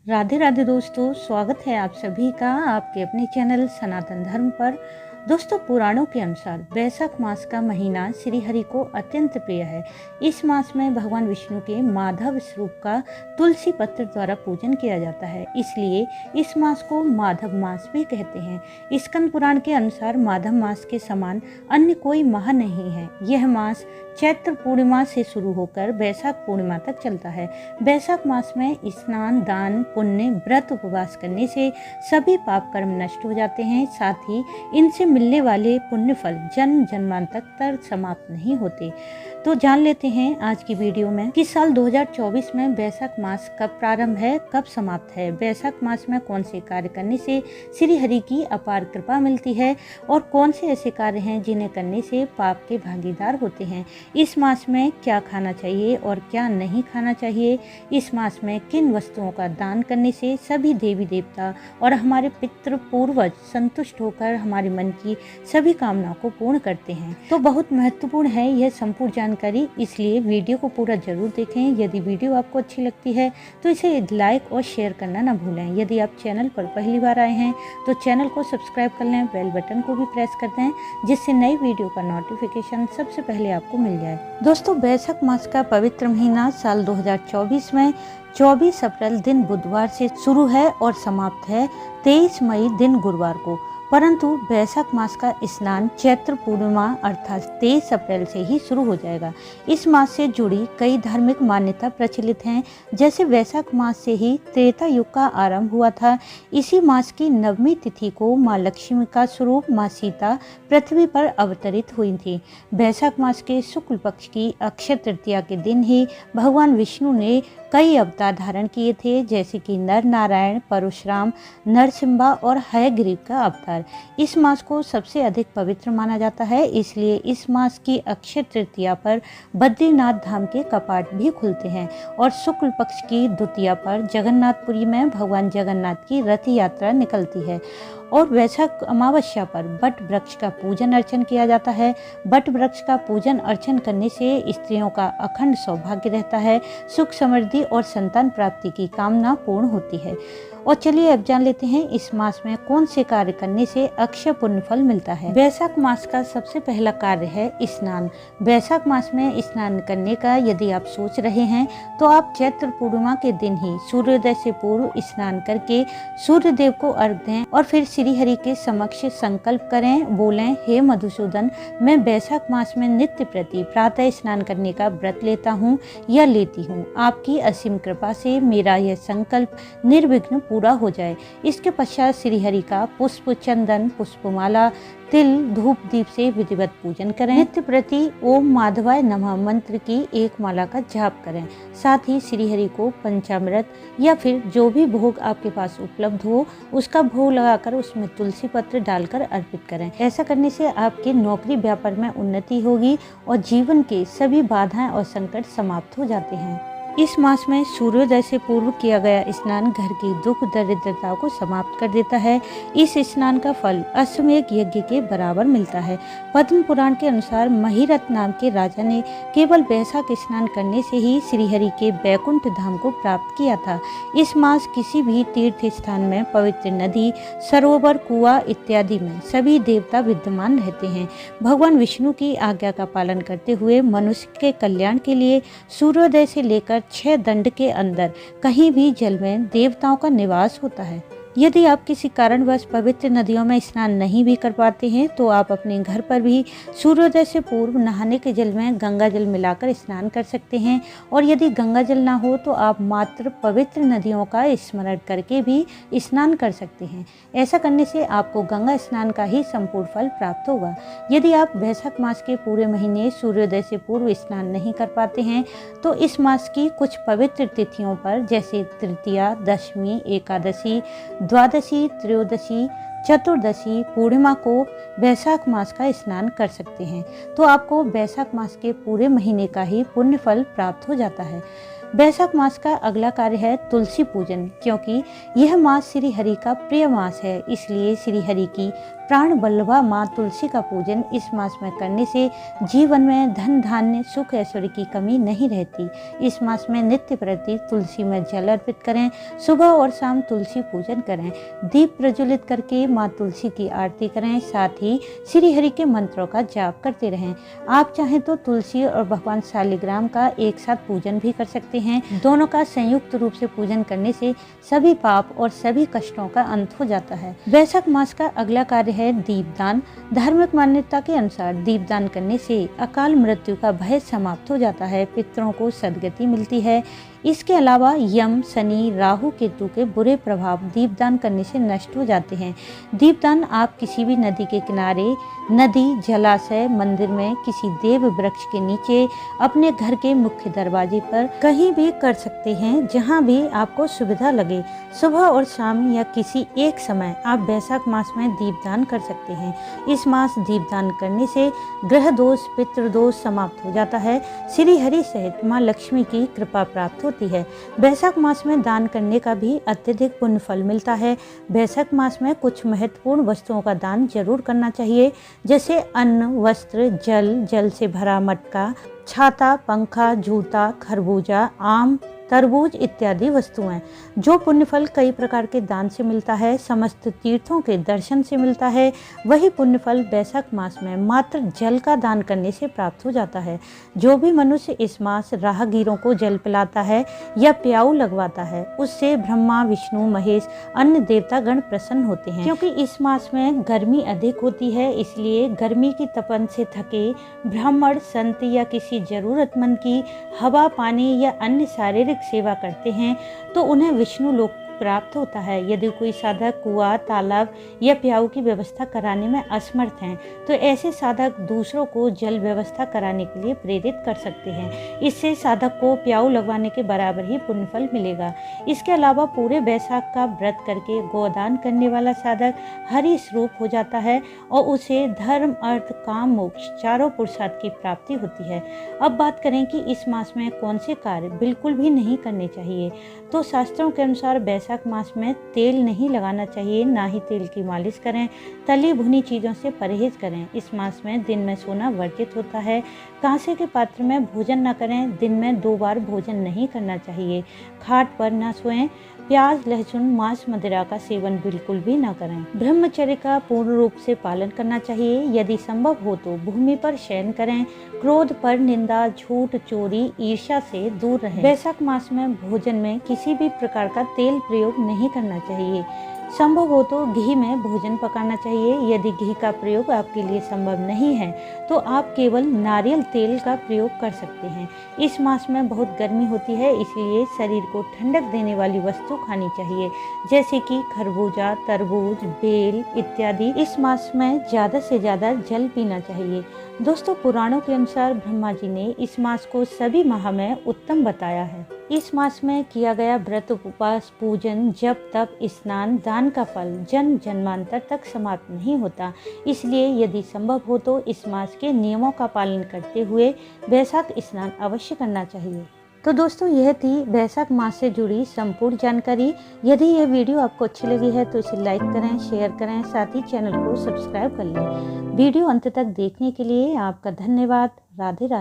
राधे राधे दोस्तों, स्वागत है आप सभी का आपके अपने चैनल सनातन धर्म पर। दोस्तों, पुराणों के अनुसार वैशाख मास का महीना श्री हरि को अत्यंत प्रिय है। इस मास में भगवान विष्णु के माधव स्वरूप का तुलसी पत्र द्वारा पूजन किया जाता है, इसलिए इस मास को माधव मास भी कहते हैं। स्कंद पुराण के अनुसार माधव मास के समान अन्य कोई माह नहीं है। यह मास चैत्र पूर्णिमा से शुरू होकर वैशाख पूर्णिमा तक चलता है। वैशाख मास में स्नान, दान, पुण्य, व्रत, उपवास करने से सभी पाप कर्म नष्ट हो जाते हैं। साथ ही इनसे मिलने वाले पुण्य फल जन्म जन्मांतर तक समाप्त नहीं होते। तो जान लेते हैं आज की वीडियो में कि साल 2024 में वैशाख मास कब प्रारंभ है, कब समाप्त है, वैशाख मास में कौन से कार्य करने से श्री हरि की अपार कृपा मिलती है और कौन से ऐसे कार्य हैं जिन्हें करने से पाप के भागीदार होते हैं। इस मास में क्या खाना चाहिए और क्या नहीं खाना चाहिए, इस मास में किन वस्तुओं का दान करने से सभी देवी देवता और हमारे पितृ पूर्वज संतुष्ट होकर हमारे मन की सभी कामनाओं को पूर्ण करते हैं। तो बहुत महत्वपूर्ण है यह संपूर्ण जानकारी, इसलिए वीडियो को पूरा जरूर देखें। यदि वीडियो आपको अच्छी लगती है तो इसे लाइक और शेयर करना ना भूलें। यदि आप चैनल पर पहली बार आए हैं तो चैनल को सब्सक्राइब कर लें, बेल बटन को भी प्रेस कर दें, जिससे नई वीडियो का नोटिफिकेशन सबसे पहले आपको मिल जाए। दोस्तों, वैशाख मास का पवित्र महीना साल 2024 में 24 अप्रैल दिन बुधवार से शुरू है और समाप्त है 23 मई दिन गुरुवार को। परंतु वैशाख मास का स्नान चैत्र पूर्णिमा अर्थात 23 अप्रैल से ही शुरू हो जाएगा। इस मास से जुड़ी कई धार्मिक मान्यता प्रचलित हैं। जैसे वैशाख मास से ही त्रेता युग का आरंभ हुआ था। इसी मास की नवमी तिथि को माँ लक्ष्मी का स्वरूप माँ सीता पृथ्वी पर अवतरित हुई थी। वैशाख मास के शुक्ल पक्ष की अक्षय तृतीया के दिन ही भगवान विष्णु ने कई अवतार धारण किए थे, जैसे कि नर नारायण, परशुराम, नरसिम्हा और हयग्रीव का अवतार। इस मास को सबसे अधिक पवित्र माना जाता है, इसलिए इस मास की अक्षय तृतीया पर बद्रीनाथ धाम के कपाट भी खुलते हैं और शुक्ल पक्ष की द्वितीया पर जगन्नाथपुरी में भगवान जगन्नाथ की रथ यात्रा निकलती है। और वैशाख अमावस्या पर बट वृक्ष का पूजन अर्चन किया जाता है। बट वृक्ष का पूजन अर्चन करने से स्त्रियों का अखंड सौभाग्य रहता है, सुख समृद्धि और संतान प्राप्ति की कामना पूर्ण होती है। और चलिए अब जान लेते हैं इस मास में कौन से कार्य करने से अक्षय पुण्य फल मिलता है। वैशाख मास का सबसे पहला कार्य है स्नान। वैशाख मास में स्नान करने का यदि आप सोच रहे हैं तो आप चैत्र पूर्णिमा के दिन ही सूर्योदय से पूर्व स्नान करके सूर्य देव को अर्घ दें और फिर श्री हरि के समक्ष संकल्प करें, बोलें, हे मधुसूदन, मैं वैशाख मास में नित्य प्रति प्रातः स्नान करने का व्रत लेता हूँ या लेती हूँ। आपकी असीम कृपा से मेरा यह संकल्प निर्विघ्न पूरा हो जाए। इसके पश्चात श्री हरि का पुष्प, चंदन, पुष्पमाला, तिल, धूप दीप से विधिवत पूजन करें। नित्य प्रति ओम माधवाय नमः मंत्र की एक माला का जाप करें। साथ ही श्री हरि को पंचामृत या फिर जो भी भोग आपके पास उपलब्ध हो उसका भोग लगाकर उसमें तुलसी पत्र डालकर अर्पित करें। ऐसा करने से आपके नौकरी व्यापार में उन्नति होगी और जीवन के सभी बाधाएं और संकट समाप्त हो जाते हैं। इस मास में सूर्योदय से पूर्व किया गया स्नान घर की दुख दरिद्रता को समाप्त कर देता है। इस स्नान का फल अश्वमेध यज्ञ के बराबर मिलता है। पद्म पुराण के अनुसार महिरथ नाम के राजा ने केवल वैशाख स्नान करने से ही श्री हरि के बैकुंठ धाम को प्राप्त किया था। इस मास किसी भी तीर्थ स्थान में पवित्र नदी, सरोवर, कुआं इत्यादि में सभी देवता विद्यमान रहते हैं। भगवान विष्णु की आज्ञा का पालन करते हुए मनुष्य के कल्याण के लिए सूर्योदय से लेकर 6 दंड के अंदर कहीं भी जल में देवताओं का निवास होता है। यदि आप किसी कारणवश पवित्र नदियों में स्नान नहीं भी कर पाते हैं तो आप अपने घर पर भी सूर्योदय से पूर्व नहाने के जल में गंगा जल मिलाकर स्नान कर सकते हैं। और यदि गंगा जल ना हो तो आप मात्र पवित्र नदियों का स्मरण करके भी स्नान कर सकते हैं। ऐसा करने से आपको गंगा स्नान का ही संपूर्ण फल प्राप्त होगा। यदि आप वैशाख मास के पूरे महीने सूर्योदय से पूर्व स्नान नहीं कर पाते हैं तो इस मास की कुछ पवित्र तिथियों पर, जैसे तृतीया, दशमी, एकादशी, द्वादशी, त्रयोदशी, चतुर्दशी, पूर्णिमा को वैशाख मास का स्नान कर सकते हैं। तो आपको वैशाख मास के पूरे महीने का ही पुण्य फल प्राप्त हो जाता है। वैशाख मास का अगला कार्य है तुलसी पूजन। क्योंकि यह मास श्री हरि का प्रिय मास है, इसलिए श्री हरि की प्राण बल्लभा माँ तुलसी का पूजन इस मास में करने से जीवन में धन धान्य सुख ऐश्वर्य की कमी नहीं रहती। इस मास में नित्य प्रति तुलसी में जल अर्पित करें, सुबह और शाम तुलसी पूजन करें, दीप प्रज्वलित करके माँ तुलसी की आरती करें, साथ ही श्री हरि के मंत्रों का जाप करते रहें। आप चाहें तो तुलसी और भगवान शालिग्राम का एक साथ पूजन भी कर सकते हैं। दोनों का संयुक्त रूप से पूजन करने से सभी पाप और सभी कष्टों का अंत हो जाता है। वैशाख मास का अगला कार्य है दीपदान। धार्मिक मान्यता के अनुसार दीपदान करने से अकाल मृत्यु का भय समाप्त हो जाता है, पितरों को सद्गति मिलती है। इसके अलावा यम, शनि, राहु, केतु के बुरे प्रभाव दीपदान करने से नष्ट हो जाते हैं। दीपदान आप किसी भी नदी के किनारे, नदी, जलाशय, मंदिर में, किसी देव वृक्ष के नीचे, अपने घर के मुख्य दरवाजे पर कहीं भी कर सकते हैं, जहां भी आपको सुविधा लगे। सुबह और शाम या किसी एक समय आप वैशाख मास में दीपदान कर सकते हैं। इस मास दीपदान करने से ग्रह दोष, पितृ दोष समाप्त हो जाता है। श्री हरि सहित माँ लक्ष्मी की कृपा प्राप्त होती है। वैशाख मास में दान करने का भी अत्यधिक पुण्य फल मिलता है। वैशाख मास में कुछ महत्वपूर्ण वस्तुओं का दान जरूर करना चाहिए, जैसे अन्न, वस्त्र, जल से भरा मटका, छाता, पंखा, जूता, खरबूजा, आम, तरबूज इत्यादि वस्तुएं। जो पुण्यफल कई प्रकार के दान से मिलता है, समस्त तीर्थों के दर्शन से मिलता है, वही पुण्यफल वैशाख मास में मात्र जल का दान करने से प्राप्त हो जाता है। जो भी मनुष्य इस मास राहगीरों को जल पिलाता है या प्याऊ लगवाता है, उससे ब्रह्मा, विष्णु, महेश, अन्य देवता गण प्रसन्न होते हैं। क्योंकि इस मास में गर्मी अधिक होती है, इसलिए गर्मी की तपन से थके ब्राह्मण, संत या किसी जरूरतमंद की हवा, पानी या अन्य शारीरिक सेवा करते हैं तो उन्हें विष्णु लोक प्राप्त होता है। यदि कोई साधक कुआं, तालाब या प्याऊ की व्यवस्था कराने में असमर्थ हैं, तो ऐसे साधक दूसरों को जल व्यवस्था कराने के लिए प्रेरित कर सकते हैं। इससे साधक को प्याऊ लगवाने के बराबर ही पुण्यफल मिलेगा। इसके अलावा पूरे वैशाख का व्रत करके गोदान करने वाला साधक हरि स्वरूप हो जाता है और उसे धर्म, अर्थ, काम, मोक्ष चारों पुरुषार्थ की प्राप्ति होती है। अब बात करें कि इस मास में कौन से कार्य बिल्कुल भी नहीं करने चाहिए, तो शास्त्रों के अनुसार वैशाख मास में तेल नहीं लगाना चाहिए, ना ही तेल की मालिश करें, तली भुनी चीज़ों से परहेज करें। इस मास में दिन में सोना वर्जित होता है। कांसे के पात्र में भोजन न करें, दिन में 2 बार भोजन नहीं करना चाहिए, खाट पर न सोएं, प्याज, लहसुन, मांस, मदिरा का सेवन बिल्कुल भी न करें। ब्रह्मचर्य का पूर्ण रूप से पालन करना चाहिए। यदि संभव हो तो भूमि पर शयन करें। क्रोध पर, निंदा, झूठ, चोरी, ईर्ष्या से दूर रहें। वैशाख मास में भोजन में किसी भी प्रकार का तेल प्रयोग नहीं करना चाहिए। संभव हो तो घी में भोजन पकाना चाहिए। यदि घी का प्रयोग आपके लिए संभव नहीं है तो आप केवल नारियल तेल का प्रयोग कर सकते हैं। इस मास में बहुत गर्मी होती है, इसलिए शरीर को ठंडक देने वाली वस्तु खानी चाहिए, जैसे कि खरबूजा, तरबूज, बेल इत्यादि। इस मास में ज़्यादा से ज़्यादा जल पीना चाहिए। दोस्तों, पुराणों के अनुसार ब्रह्मा जी ने इस मास को सभी माह में उत्तम बताया है। इस मास में किया गया व्रत, उपवास, पूजन, जप, तप, स्नान, दान का फल जन्म जन्मांतर तक समाप्त नहीं होता। इसलिए यदि संभव हो तो इस मास के नियमों का पालन करते हुए वैशाख स्नान अवश्य करना चाहिए। तो दोस्तों, यह थी वैशाख मास से जुड़ी संपूर्ण जानकारी। यदि यह वीडियो आपको अच्छी लगी है तो इसे लाइक करें, शेयर करें, साथ ही चैनल को सब्सक्राइब कर लें। वीडियो अंत तक देखने के लिए आपका धन्यवाद। राधे राधे।